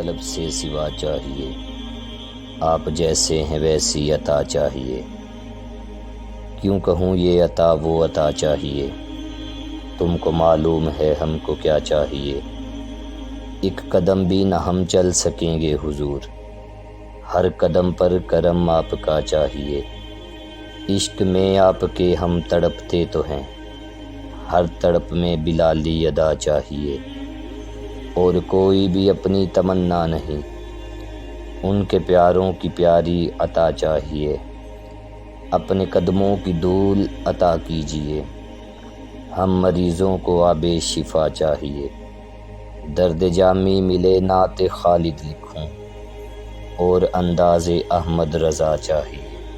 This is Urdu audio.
طلب سے سوا چاہیے، آپ جیسے ہیں ویسی عطا چاہیے، کیوں کہوں یہ عطا وہ عطا چاہیے، تم کو معلوم ہے ہم کو کیا چاہیے، ایک قدم بھی نہ ہم چل سکیں گے حضور، ہر قدم پر کرم آپ کا چاہیے، عشق میں آپ کے ہم تڑپتے تو ہیں، ہر تڑپ میں بلالی ادا چاہیے، اور کوئی بھی اپنی تمنا نہیں، ان کے پیاروں کی پیاری عطا چاہیے، اپنے قدموں کی دھول عطا کیجیے، ہم مریضوں کو آب شفا چاہیے، درد جامی ملے نعت خالد لکھوں، اور انداز احمد رضا چاہیے۔